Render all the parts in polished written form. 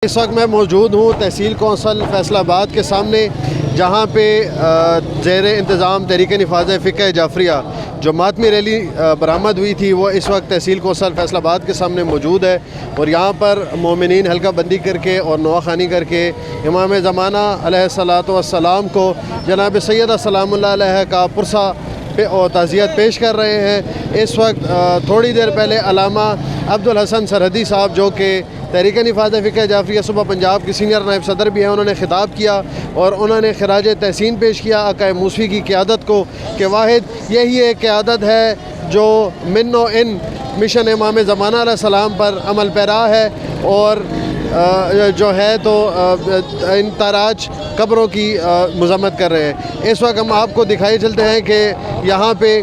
اس وقت میں موجود ہوں تحصیل کونسل فیصل آباد کے سامنے، جہاں پہ زیر انتظام تحریک نفاذ فقہ جعفریہ جو ماتمی ریلی برآمد ہوئی تھی وہ اس وقت تحصیل کونسل فیصل آباد کے سامنے موجود ہے، اور یہاں پر مومنین حلقہ بندی کر کے اور نواخوانی کر کے امام زمانہ علیہ الصلاۃ والسلام کو جناب سیدہ سلام اللہ علیہ کا پرسہ اور تعزیت پیش کر رہے ہیں۔ اس وقت تھوڑی دیر پہلے علامہ عبدالحسن سرحدی صاحب جو کہ تحریک نفاذ فقہ جعفریہ صوبہ پنجاب کے سینئر نائب صدر بھی ہیں، انہوں نے خطاب کیا اور انہوں نے خراج تحسین پیش کیا آقا موسوی کی قیادت کو کہ واحد یہی ایک قیادت ہے جو من و ان مشن امام زمانہ علیہ السلام پر عمل پیرا ہے، اور جو ہے تو ان تاراج قبروں کی مذمت کر رہے ہیں۔ اس وقت ہم آپ کو دکھائی چلتے ہیں کہ یہاں پہ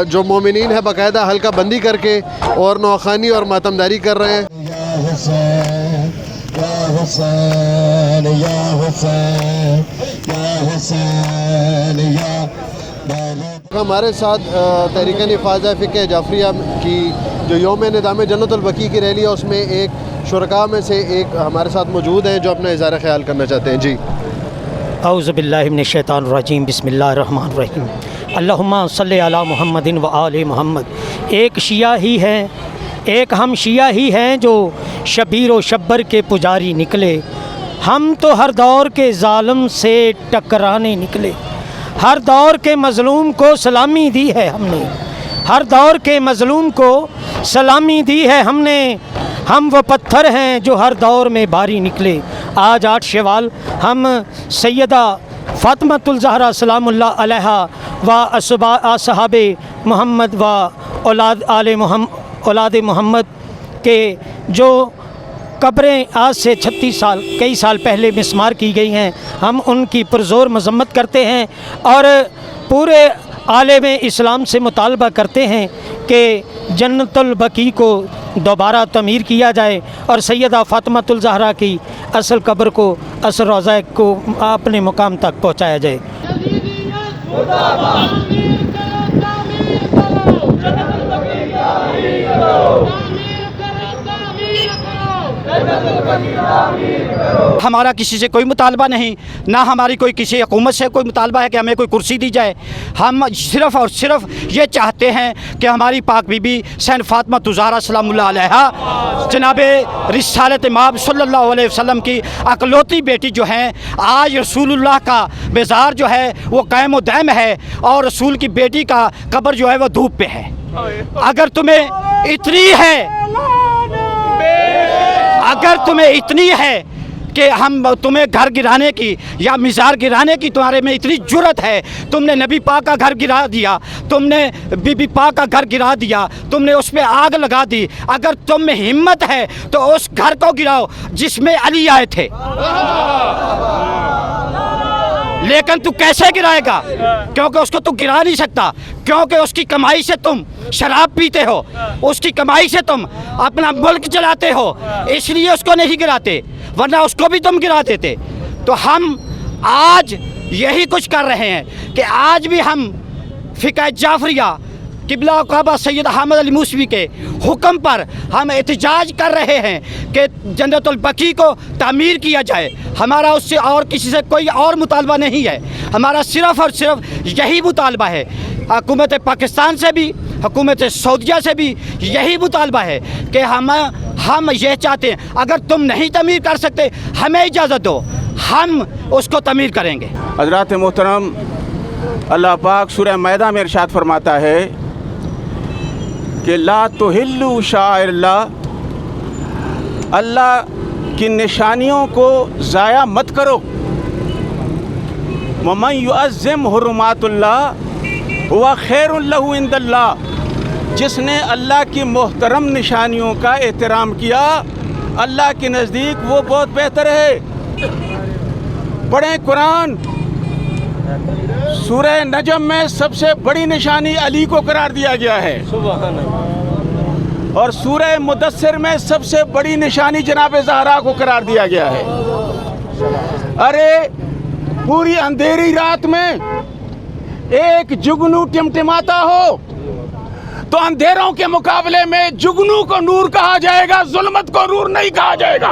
جو مومنین ہے باقاعدہ حلقہ بندی کر کے اور نواخوانی اور ماتمداری کر رہے ہیں۔ حسین یا حسین یا حسین یا حسین یا ہمارے ساتھ تحریک نفاذ فقہ جعفریہ کی جو یوم نظام جنت البقیع کی ریلی ہے اس میں ایک شرکاء میں سے ایک ہمارے ساتھ موجود ہیں جو اپنا اظہار خیال کرنا چاہتے ہیں۔ جی اعوذ باللہ من الشیطان الرجیم، بسم اللہ الرحمن الرحیم، اللہم صلی علی محمد و آل محمد۔ ایک شیعہ ہی ہے، ایک ہم شیعہ ہی ہیں جو شبیر و شبر کے پجاری نکلے، ہم تو ہر دور کے ظالم سے ٹکرانے نکلے، ہر دور کے مظلوم کو سلامی دی ہے ہم نے، ہر دور کے مظلوم کو سلامی دی ہے ہم نے، ہم وہ پتھر ہیں جو ہر دور میں بھاری نکلے۔ آج 8 شوال ہم سیدہ فاطمۃ الزہرا سلام اللہ علیہا و اصحاب محمد و اولاد محمد کے جو قبریں آج سے 36 سال کئی سال پہلے مسمار کی گئی ہیں، ہم ان کی پرزور مذمت کرتے ہیں اور پورے عالم اسلام سے مطالبہ کرتے ہیں کہ جنت البقیع کو دوبارہ تعمیر کیا جائے اور سیدہ فاطمۃ الزہرا کی اصل قبر کو، اصل روضہ کو اپنے مقام تک پہنچایا جائے۔ ہمارا کسی سے کوئی مطالبہ نہیں، نہ ہماری کوئی کسی حکومت سے کوئی مطالبہ ہے کہ ہمیں کوئی کرسی دی جائے۔ ہم صرف اور صرف یہ چاہتے ہیں کہ ہماری پاک بی بی سین فاطمۃ الزہرا سلام اللہ علیہا جناب رسالت مآب صلی اللہ علیہ وسلم کی اکلوتی بیٹی جو ہیں، آج رسول اللہ کا مزار جو ہے وہ قائم و دائم ہے اور رسول کی بیٹی کا قبر جو ہے وہ دھوپ پہ ہے۔ اگر تمہیں اتنی ہے کہ ہم تمہیں گھر گرانے کی یا مزار گرانے کی تمہارے میں اتنی جرت ہے، تم نے نبی پاک کا گھر گرا دیا، تم نے بی بی پاک کا گھر گرا دیا، تم نے اس پہ آگ لگا دی، اگر تم میں ہمت ہے تو اس گھر کو گراؤ جس میں علی آئے تھے۔ لیکن تو کیسے گرائے گا؟ کیونکہ اس کو تو گرا نہیں سکتا، کیونکہ اس کی کمائی سے تم شراب پیتے ہو، اس کی کمائی سے تم اپنا ملک چلاتے ہو، اس لیے اس کو نہیں گراتے، ورنہ اس کو بھی تم گرا دیتے۔ تو ہم آج یہی کچھ کر رہے ہیں کہ آج بھی ہم فقہ جعفریہ قبلہ کعبہ سید حامد علی موسوی کے حکم پر ہم احتجاج کر رہے ہیں کہ جنت البقیع کو تعمیر کیا جائے۔ ہمارا اس سے اور کسی سے کوئی اور مطالبہ نہیں ہے، ہمارا صرف اور صرف یہی مطالبہ ہے۔ حکومت پاکستان سے بھی، حکومت سعودیہ سے بھی یہی مطالبہ ہے کہ ہم یہ چاہتے ہیں اگر تم نہیں تعمیر کر سکتے ہمیں اجازت دو، ہم اس کو تعمیر کریں گے۔ حضرات محترم، اللہ پاک سورہ مائدہ میں ارشاد فرماتا ہے کہ لا تحلوا شعائر اللہ، اللہ کی نشانیوں کو ضائع مت کرو۔ ومن یعظم حرمات اللہ ہوا خیر لہ عند اللہ، جس نے اللہ کی محترم نشانیوں کا احترام کیا اللہ کے نزدیک وہ بہت بہتر ہے۔ پڑھیں قرآن، سورہ نجم میں سب سے بڑی نشانی علی کو قرار دیا گیا ہے، اور سورہ مدثر میں سب سے بڑی نشانی جناب زہرا کو قرار دیا گیا ہے۔ ارے پوری اندھیری رات میں ایک جگنو ٹمٹماتا ہو تو اندھیروں کے مقابلے میں جگنو کو نور کہا جائے گا، ظلمت کو نور نہیں کہا جائے گا۔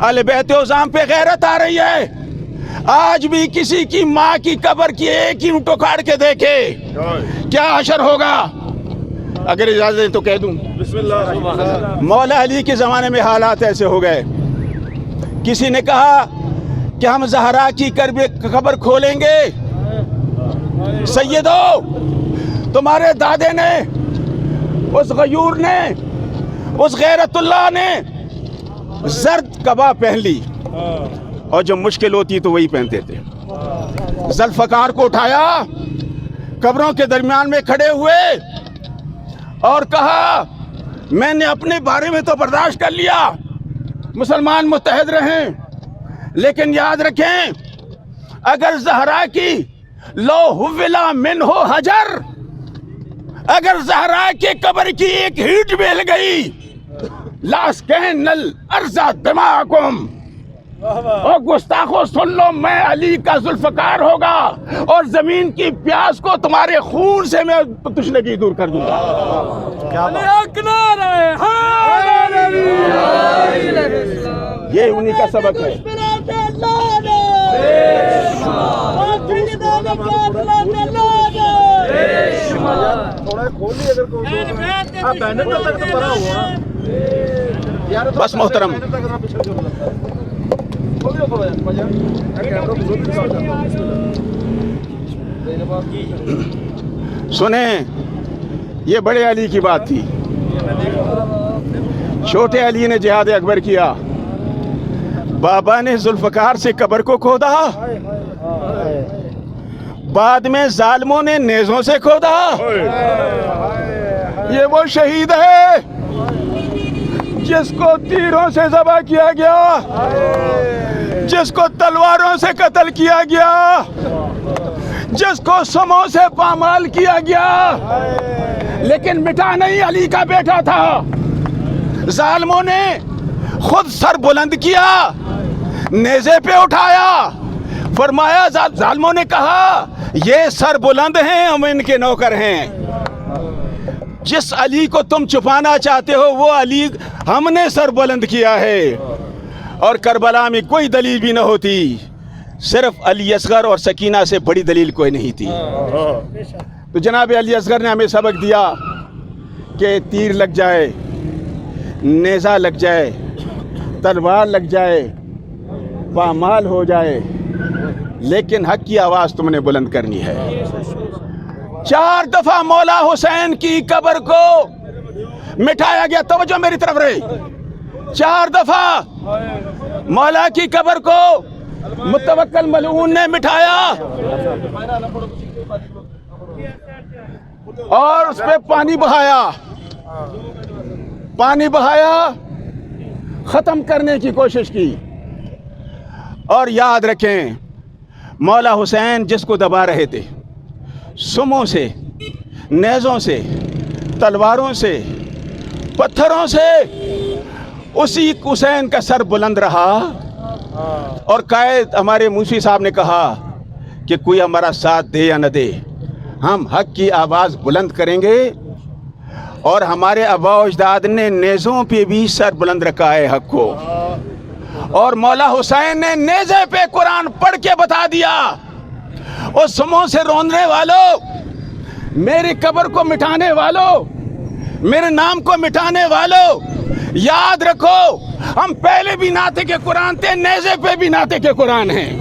اہل بیت عظام پہ غیرت آ رہی ہے. آج بھی کسی کی ماں کی قبر کی ایک اینٹ اکھاڑ کے دیکھے کیا حشر ہوگا. اگر اجازت دیں تو کہہ دوں, مولا علی کے زمانے میں حالات ایسے ہو گئے. کسی نے کہا کہ ہم زہرا کی قبر کھولیں گے. سیدو, تمہارے دادے نے, اس غیور نے, اس غیرت اللہ نے زرد قبا پہن لی, اور جب مشکل ہوتی تو وہی پہنتے تھے. ذوالفقار کو اٹھایا, قبروں کے درمیان میں کھڑے ہوئے اور کہا میں نے اپنے بارے میں تو برداشت کر لیا, مسلمان متحد رہیں, لیکن یاد رکھیں اگر زہرا کی لو حولا من ہو حجر, اگر زہرا کی قبر کی ایک ہیٹ بھی ہل گئی, لاسکین الارض دماغکم, اور گستاخو سن لو, میں علی کا ذوالفقار ہوگا اور زمین کی پیاس کو تمہارے خون سے میں تشنگی دور کر دوں گا. یہ انہی کا سبق ہے. بس محترم, سنیں, یہ بڑے علی کی بات تھی. چھوٹے علی نے جہاد اکبر کیا, بابا نے ذوالفقار سے قبر کو کھودا, بعد میں ظالموں نے نیزوں سے کھودا. یہ وہ شہید ہے جس کو تیروں سے ذبح کیا گیا, جس کو تلواروں سے قتل کیا گیا, جس کو سموں سے پامال کیا گیا, لیکن مٹا نہیں, علی کا بیٹا تھا. ظالموں نے خود سر بلند کیا, نیزے پہ اٹھایا, فرمایا, ظالموں نے کہا یہ سر بلند ہیں, ہم ان کے نوکر ہیں. جس علی کو تم چھپانا چاہتے ہو وہ علی ہم نے سر بلند کیا ہے. اور کربلا میں کوئی دلیل بھی نہ ہوتی, صرف علی اصغر اور سکینہ سے بڑی دلیل کوئی نہیں تھی. تو جناب علی اصغر نے ہمیں سبق دیا کہ تیر لگ جائے, نیزہ لگ جائے, تلوار لگ جائے, پامال ہو جائے, لیکن حق کی آواز تم نے بلند کرنی ہے. 4 دفعہ مولا حسین کی قبر کو مٹایا گیا, توجہ میری طرف رہی. 4 دفعہ مولا کی قبر کو متوکل ملعون نے مٹایا اور اس پہ پانی بہایا, ختم کرنے کی کوشش کی. اور یاد رکھیں مولا حسین جس کو دبا رہے تھے, سموں سے, نیزوں سے, تلواروں سے, پتھروں سے, اسی حسین کا سر بلند رہا. اور قائد ہمارے موسی صاحب نے کہا کہ کوئی ہمارا ساتھ دے یا نہ دے, ہم حق کی آواز بلند کریں گے. اور ہمارے آبا و اجداد نے نیزوں پہ بھی سر بلند رکھا ہے حق کو, اور مولا حسین نے نیزے پہ قرآن پڑھ کے بتا دیا, اور سموں سے روندنے والوں, میری قبر کو مٹانے والوں, میرے نام کو مٹانے والوں, یاد رکھو ہم پہلے بھی ناطق کے قرآن تھے, نیزے پہ بھی ناطق کے قرآن ہیں.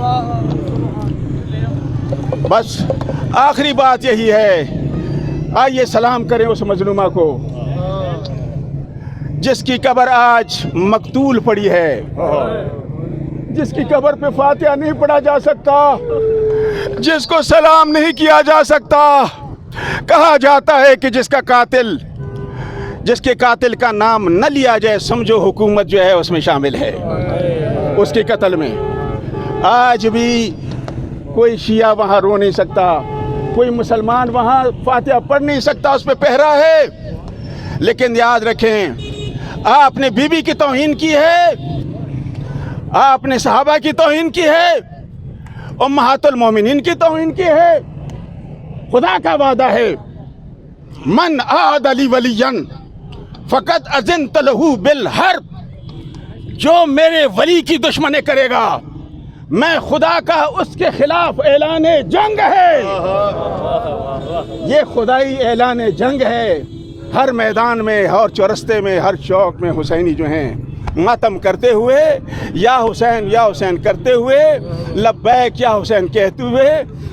بس آخری بات یہی ہے, آئیے سلام کریں اس مظلومہ کو جس کی قبر آج مقتول پڑی ہے, جس کی قبر پہ فاتحہ نہیں پڑھا جا سکتا, جس کو سلام نہیں کیا جا سکتا. کہا جاتا ہے کہ جس کے قاتل کا نام نہ لیا جائے سمجھو حکومت جو ہے اس میں شامل ہے, اس کے قتل میں. آج بھی کوئی شیعہ وہاں رو نہیں سکتا, کوئی مسلمان وہاں فاتحہ پڑھ نہیں سکتا, اس پہ پہرا ہے. لیکن یاد رکھیں آپ نے بی بی کی توہین کی ہے, آپ نے صحابہ کی توہین کی ہے, امہات المومنین کی توہین کی ہے. خدا کا وعدہ ہے من عاد علی ولیا فقط اذنت له بالحرب, جو میرے ولی کی دشمنی کرے گا میں خدا کا اس کے خلاف اعلان جنگ ہے. یہ خدائی اعلان جنگ ہے. ہر میدان میں، ہر چورستے میں، ہر چوک میں حسینی جو ہیں ماتم کرتے ہوئے یا حسین کرتے ہوئے، لبیک یا حسین کہتے ہوئے،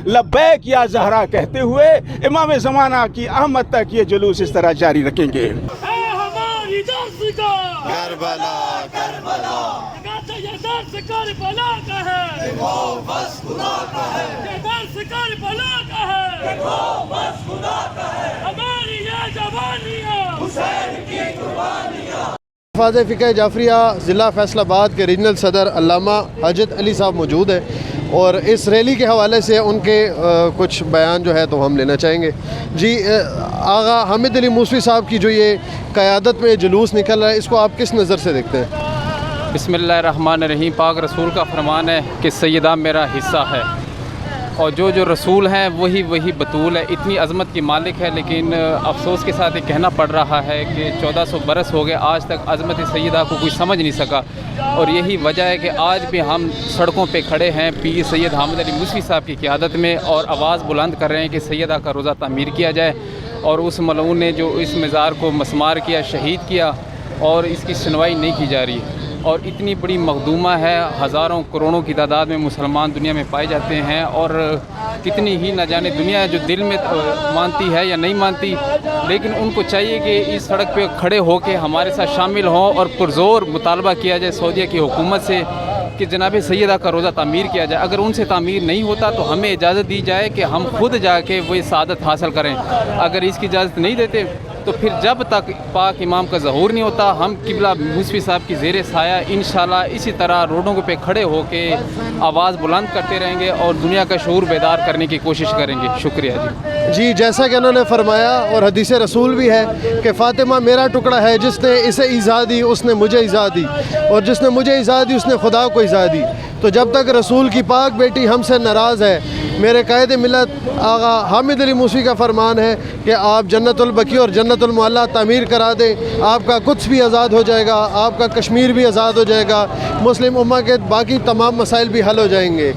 لبیک یا زہرا کہتے ہوئے امام زمانہ کی آمد تک یہ جلوس اس طرح جاری رکھیں گے. ہماری درس کا کربلا کربلا یہ درس کربلا کا ہے، وہ بس خدا کا ہے، یہ درس کربلا کا ہے، وہ بس خدا کا ہے، ہماری یہ جوانیاں حسین کی قربانیاں. حفاظ فقہ جعفریہ ضلع فیصل آباد کے ریجنل صدر علامہ حاجت علی صاحب موجود ہیں اور اس ریلی کے حوالے سے ان کے کچھ بیان جو ہے تو ہم لینا چاہیں گے. جی آغا حامد علی موسوی صاحب کی جو یہ قیادت میں جلوس نکل رہا ہے، اس کو آپ کس نظر سے دیکھتے ہیں؟ بسم اللہ الرحمن الرحیم. پاک رسول کا فرمان ہے کہ سیدہ میرا حصہ ہے، اور جو رسول ہیں وہی بطول ہے. اتنی عظمت کی مالک ہے، لیکن افسوس کے ساتھ یہ کہنا پڑ رہا ہے کہ 1400 برس ہو گئے آج تک عظمت سیدہ کو کوئی سمجھ نہیں سکا. اور یہی وجہ ہے کہ آج بھی ہم سڑکوں پہ کھڑے ہیں پیر سید حامد علی موسوی صاحب کی قیادت میں، اور آواز بلند کر رہے ہیں کہ سیدہ کا روضہ تعمیر کیا جائے، اور اس ملعون نے جو اس مزار کو مسمار کیا، شہید کیا، اور اس کی سنوائی نہیں کی جا رہی. اور اتنی بڑی مخدومہ ہے، ہزاروں کروڑوں کی تعداد میں مسلمان دنیا میں پائے جاتے ہیں، اور کتنی ہی نہ جانے دنیا ہے جو دل میں مانتی ہے یا نہیں مانتی، لیکن ان کو چاہیے کہ اس سڑک پہ کھڑے ہو کے ہمارے ساتھ شامل ہوں اور پرزور مطالبہ کیا جائے سعودیہ کی حکومت سے کہ جناب سیدہ کا روضہ تعمیر کیا جائے. اگر ان سے تعمیر نہیں ہوتا تو ہمیں اجازت دی جائے کہ ہم خود جا کے وہ سعادت حاصل کریں. اگر اس کی اجازت نہیں دیتے تو پھر جب تک پاک امام کا ظہور نہیں ہوتا ہم قبلہ موسوی صاحب کی زیر سایہ انشاءاللہ اسی طرح روڈوں پہ کھڑے ہو کے آواز بلند کرتے رہیں گے اور دنیا کا شعور بیدار کرنے کی کوشش کریں گے. شکریہ جی جیسا کہ انہوں نے فرمایا اور حدیث رسول بھی ہے کہ فاطمہ میرا ٹکڑا ہے، جس نے اسے ایذا دی اس نے مجھے ایذا دی، اور جس نے مجھے ایذا دی اس نے خدا کو ایذا دی. تو جب تک رسول کی پاک بیٹی ہم سے ناراض ہے، میرے قائد ملت آغا حامد علی موسوی کا فرمان ہے کہ آپ جنت البقیع اور جنت المعلیٰ تعمیر کرا دیں، آپ کا قدس بھی آزاد ہو جائے گا، آپ کا کشمیر بھی آزاد ہو جائے گا، مسلم امہ کے باقی تمام مسائل بھی حل ہو جائیں گے.